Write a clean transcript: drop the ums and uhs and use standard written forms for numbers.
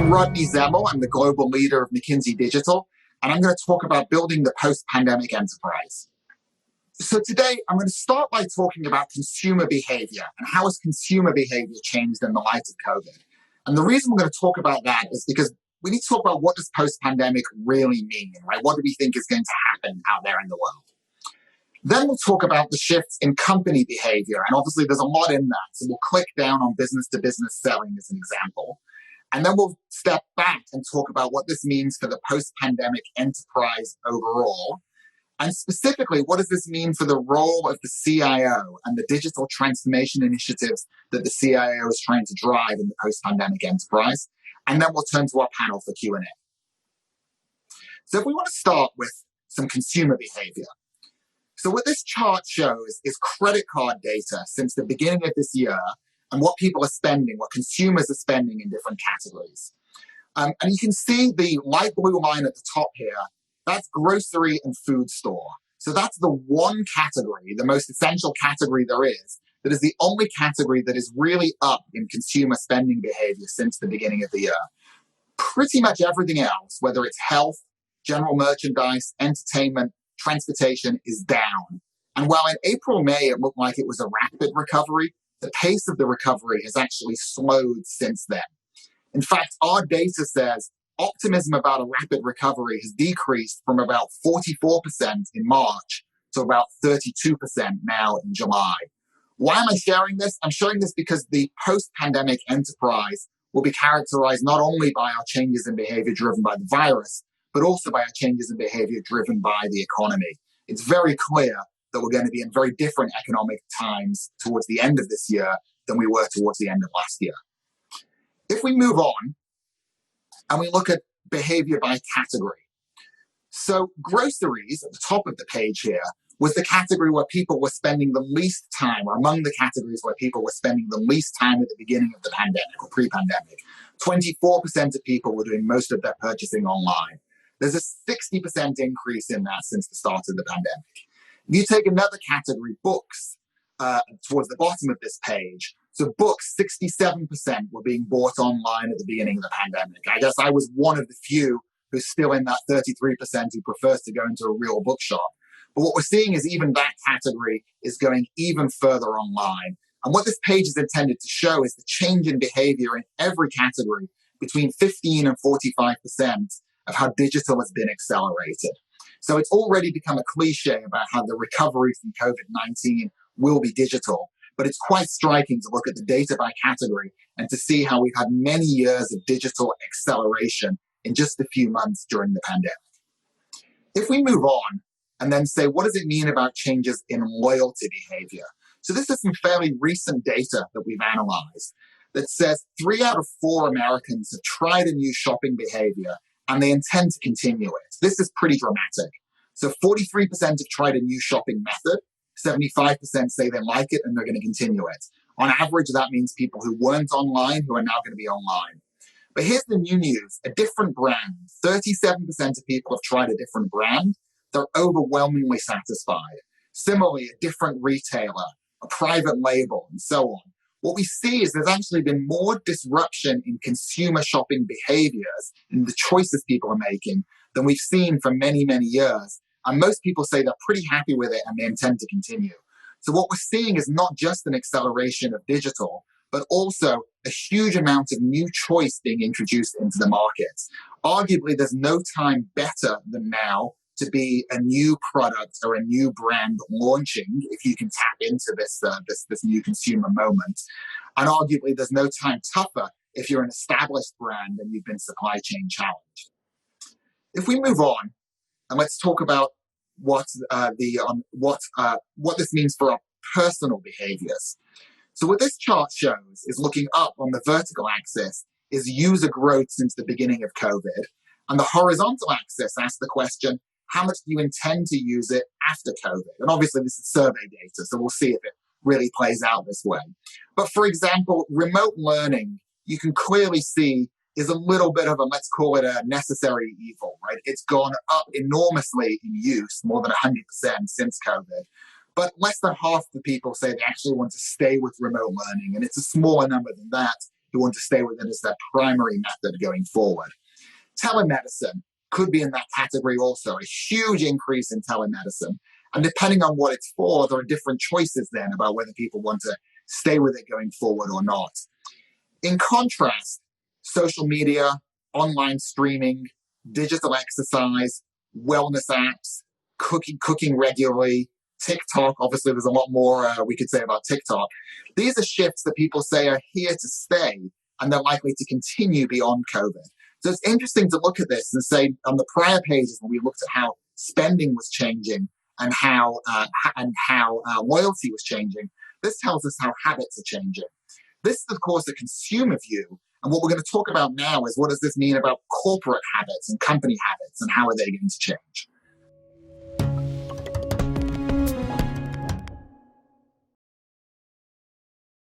I'm Rodney Zemmel. I'm the global leader of McKinsey Digital, and I'm going to talk about building the post-pandemic enterprise. So today, I'm going to start by talking about consumer behavior and how has consumer behavior changed in the light of COVID. And the reason we're going to talk about that is because we need to talk about what does post-pandemic really mean, right? What do we think is going to happen out there in the world? Then we'll talk about the shifts in company behavior. And obviously, there's a lot in that. So we'll click down on business-to-business selling as an example. And then we'll step back and talk about what this means for the post-pandemic enterprise overall. And specifically, what does this mean for the role of the CIO and the digital transformation initiatives that the CIO is trying to drive in the post-pandemic enterprise? And then we'll turn to our panel for Q&A. So if we want to start with some consumer behavior. So what this chart shows is credit card data since the beginning of this year and what people are spending, what consumers are spending in different categories. And you can see the light blue line at the top here. That's grocery and food store. So that's the one category, the most essential category there is, that is the only category that is really up in consumer spending behavior since the beginning of the year. Pretty much everything else, whether it's health, general merchandise, entertainment, transportation, is down. And while in April, May, it looked like it was a rapid recovery, the pace of the recovery has actually slowed since then. In fact, our data says optimism about a rapid recovery has decreased from about 44% in March to about 32% now in July. Why am I sharing this? I'm sharing this because the post-pandemic enterprise will be characterized not only by our changes in behavior driven by the virus, but also by our changes in behavior driven by the economy. It's very clear that we're going to be in very different economic times towards the end of this year than we were towards the end of last year. If we move on and we look at behavior by category. So groceries at the top of the page here was the category where people were spending the least time, or among the categories where people were spending the least time at the beginning of the pandemic or pre-pandemic. 24% of people were doing most of their purchasing online. There's a 60% increase in that since the start of the pandemic. If you take another category, books, towards the bottom of this page, so books, 67% were being bought online at the beginning of the pandemic. I guess I was one of the few who's still in that 33% who prefers to go into a real bookshop. But what we're seeing is even that category is going even further online. And what this page is intended to show is the change in behavior in every category between 15 and 45% of how digital has been accelerated. So it's already become a cliche about how the recovery from COVID-19 will be digital. But it's quite striking to look at the data by category and to see how we've had many years of digital acceleration in just a few months during the pandemic. If we move on and then say, what does it mean about changes in loyalty behavior? So this is some fairly recent data that we've analyzed that says 3 out of 4 Americans have tried a new shopping behavior and they intend to continue it. This is pretty dramatic. So 43% have tried a new shopping method. 75% say they like it and they're going to continue it. On average, that means people who weren't online who are now going to be online. But here's the new news, a different brand. 37% of people have tried a different brand. They're overwhelmingly satisfied. Similarly, a different retailer, a private label, and so on. What we see is there's actually been more disruption in consumer shopping behaviors and the choices people are making than we've seen for many, many years. And most people say they're pretty happy with it and they intend to continue. So what we're seeing is not just an acceleration of digital, but also a huge amount of new choice being introduced into the markets. Arguably, there's no time better than now to be a new product or a new brand launching if you can tap into this new consumer moment. And arguably, there's no time tougher if you're an established brand and you've been supply chain challenged. If we move on, and let's talk about what this means for our personal behaviors. So what this chart shows is looking up on the vertical axis is user growth since the beginning of COVID. And the horizontal axis asks the question, how much do you intend to use it after COVID? And obviously this is survey data, so we'll see if it really plays out this way. But for example, remote learning, you can clearly see is a little bit of a, let's call it a necessary evil, right? It's gone up enormously in use, more than 100% since COVID. But less than half the people say they actually want to stay with remote learning. And it's a smaller number than that who want to stay with it as their primary method going forward. Telemedicine could be in that category also, a huge increase in telemedicine. And depending on what it's for, there are different choices then about whether people want to stay with it going forward or not. In contrast, social media, online streaming, digital exercise, wellness apps, cooking regularly, TikTok, obviously there's a lot more we could say about TikTok. These are shifts that people say are here to stay, and they're likely to continue beyond COVID. So it's interesting to look at this and say on the prior pages when we looked at how spending was changing and how loyalty was changing, this tells us how habits are changing. This is, of course, a consumer view. And what we're going to talk about now is what does this mean about corporate habits and company habits and how are they going to change?